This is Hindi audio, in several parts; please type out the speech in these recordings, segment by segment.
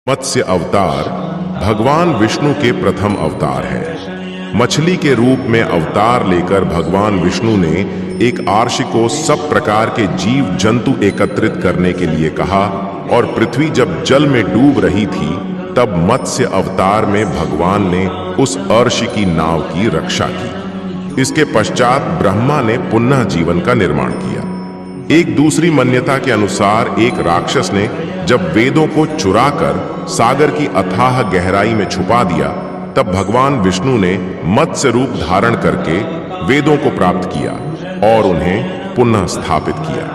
मत्स्य अवतार भगवान विष्णु के प्रथम अवतार है। मछली के रूप में अवतार लेकर भगवान विष्णु ने एक आर्षि को सब प्रकार के जीव जंतु एकत्रित करने के लिए कहा और पृथ्वी जब जल में डूब रही थी तब मत्स्य अवतार में भगवान ने उस अर्षि की नाव की रक्षा की। इसके पश्चात ब्रह्मा ने पुनः जीवन का निर्माण किया। एक दूसरी मान्यता के अनुसार एक राक्षस ने जब वेदों को चुराकर सागर की अथाह गहराई में छुपा दिया तब भगवान विष्णु ने मत्स्य रूप धारण करके वेदों को प्राप्त किया और उन्हें पुनः स्थापित किया।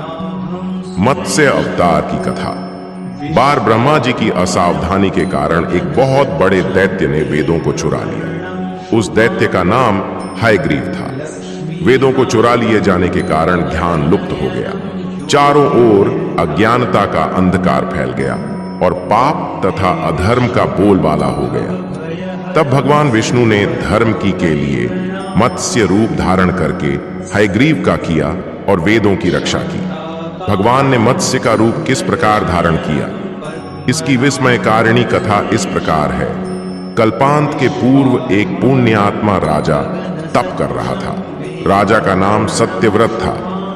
मत्स्य अवतार की कथा। बार ब्रह्मा जी की असावधानी के कारण एक बहुत बड़े दैत्य ने वेदों को चुरा लिया। उस दैत्य का नाम हयग्रीव था। वेदों को चुरा लिए जाने के कारण ध्यान लुप्त हो गया। चारों ओर अज्ञानता का अंधकार फैल गया और पाप तथा अधर्म का बोलबाला हो गया। तब भगवान विष्णु ने धर्म की के लिए मत्स्य रूप धारण करके हयग्रीव का किया और वेदों की रक्षा की। भगवान ने मत्स्य का रूप किस प्रकार धारण किया, इसकी विस्मयकारिणी कथा इस प्रकार है। कल्पांत के पूर्व एक पुण्यात्मा राजा तप कर रहा था। राजा का नाम सत्यव्रत था।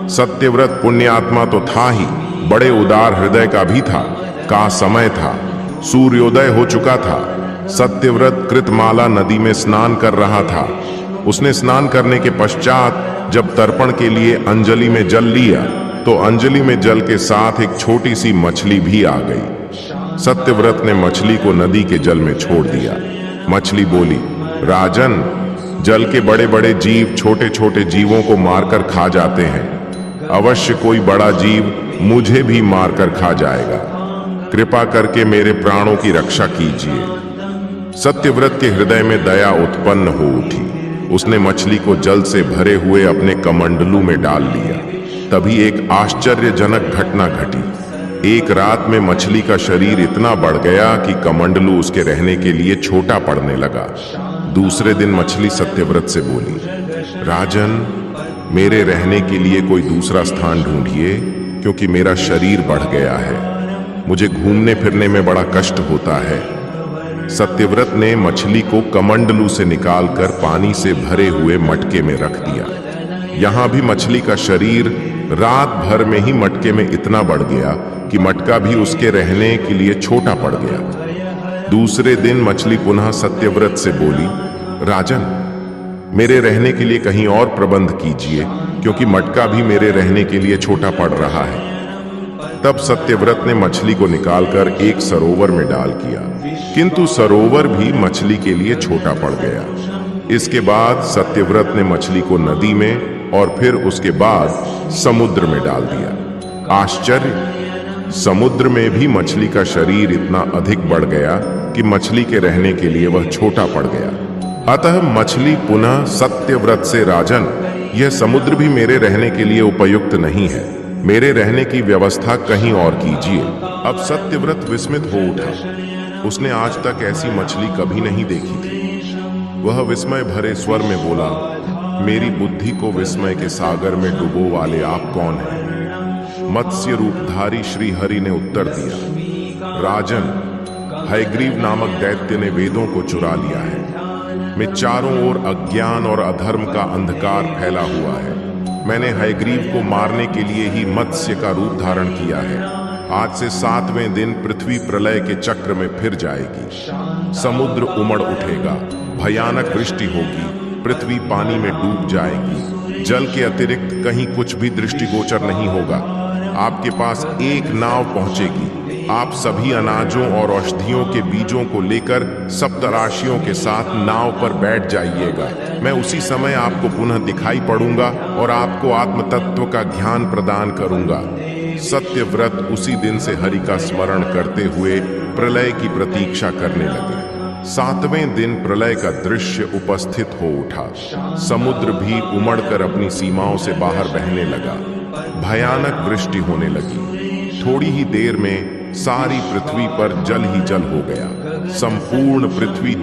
सत्यव्रत पुण्यात्मा तो था ही, बड़े उदार हृदय का भी था। का समय था, सूर्योदय हो चुका था। सत्यव्रत कृतमाला नदी में स्नान कर रहा था। उसने स्नान करने के पश्चात जब तर्पण के लिए अंजलि में जल लिया तो अंजलि में जल के साथ एक छोटी सी मछली भी आ गई। सत्यव्रत ने मछली को नदी के जल में छोड़ दिया। मछली बोली, राजन, जल के बड़े बड़े जीव छोटे छोटे जीवों को मारकर खा जाते हैं। अवश्य कोई बड़ा जीव मुझे भी मारकर खा जाएगा। कृपा करके मेरे प्राणों की रक्षा कीजिए। सत्यव्रत के हृदय में दया उत्पन्न हो उठी। उसने मछली को जल से भरे हुए अपने कमंडलू में डाल लिया। तभी एक आश्चर्यजनक घटना घटी। एक रात में मछली का शरीर इतना बढ़ गया कि कमंडलू उसके रहने के लिए छोटा पड़ने लगा। दूसरे दिन मछली सत्यव्रत से बोली, राजन, मेरे रहने के लिए कोई दूसरा स्थान ढूंढिए, क्योंकि मेरा शरीर बढ़ गया है। मुझे घूमने फिरने में बड़ा कष्ट होता है। सत्यव्रत ने मछली को कमंडलू से निकालकर पानी से भरे हुए मटके में रख दिया। यहां भी मछली का शरीर रात भर में ही मटके में इतना बढ़ गया कि मटका भी उसके रहने के लिए छोटा पड़ गया। दूसरे दिन मछली पुनः सत्यव्रत से बोली, राजन, मेरे रहने के लिए कहीं और प्रबंध कीजिए, क्योंकि मटका भी मेरे रहने के लिए छोटा पड़ रहा है। तब सत्यव्रत ने मछली को निकालकर एक सरोवर में डाल किया, किंतु सरोवर भी मछली के लिए छोटा पड़ गया। इसके बाद सत्यव्रत ने मछली को नदी में और फिर उसके बाद समुद्र में डाल दिया। आश्चर्य, समुद्र में भी मछली का शरीर इतना अधिक बढ़ गया कि मछली के रहने के लिए वह छोटा पड़ गया। अतः मछली पुनः सत्यव्रत से, राजन, यह समुद्र भी मेरे रहने के लिए उपयुक्त नहीं है। मेरे रहने की व्यवस्था कहीं और कीजिए। अब सत्यव्रत विस्मित हो उठा। उसने आज तक ऐसी मछली कभी नहीं देखी थी। वह विस्मय भरे स्वर में बोला, मेरी बुद्धि को विस्मय के सागर में डुबो वाले आप कौन हैं? मत्स्य रूपधारी श्री हरि ने उत्तर दिया, राजन, हयग्रीव नामक दैत्य ने वेदों को चुरा लिया है। मैं चारों ओर अज्ञान और अधर्म का अंधकार फैला हुआ है। मैंने हयग्रीव को मारने के लिए ही मत्स्य का रूप धारण किया है। आज से 7वें दिन पृथ्वी प्रलय के चक्र में फिर जाएगी। समुद्र उमड़ उठेगा, भयानक वृष्टि होगी, पृथ्वी पानी में डूब जाएगी। जल के अतिरिक्त कहीं कुछ भी दृष्टिगोचर नहीं होगा। आपके पास एक नाव पहुंचेगी। आप सभी अनाजों और औषधियों के बीजों को लेकर सप्तराशियों के साथ नाव पर बैठ जाइएगा। मैं उसी समय आपको पुनः दिखाई पड़ूंगा और आपको आत्म तत्व का ज्ञान प्रदान करूंगा। सत्यव्रत उसी दिन से हरि का स्मरण करते हुए प्रलय की प्रतीक्षा करने लगे। 7वें दिन प्रलय का दृश्य उपस्थित हो उठा। समुद्र भी उमड़कर अपनी सीमाओं से बाहर बहने लगा। भयानक वृष्टि होने लगी। थोड़ी ही देर में सारी पृथ्वी पर जल ही जल हो गया। संपूर्ण पृथ्वी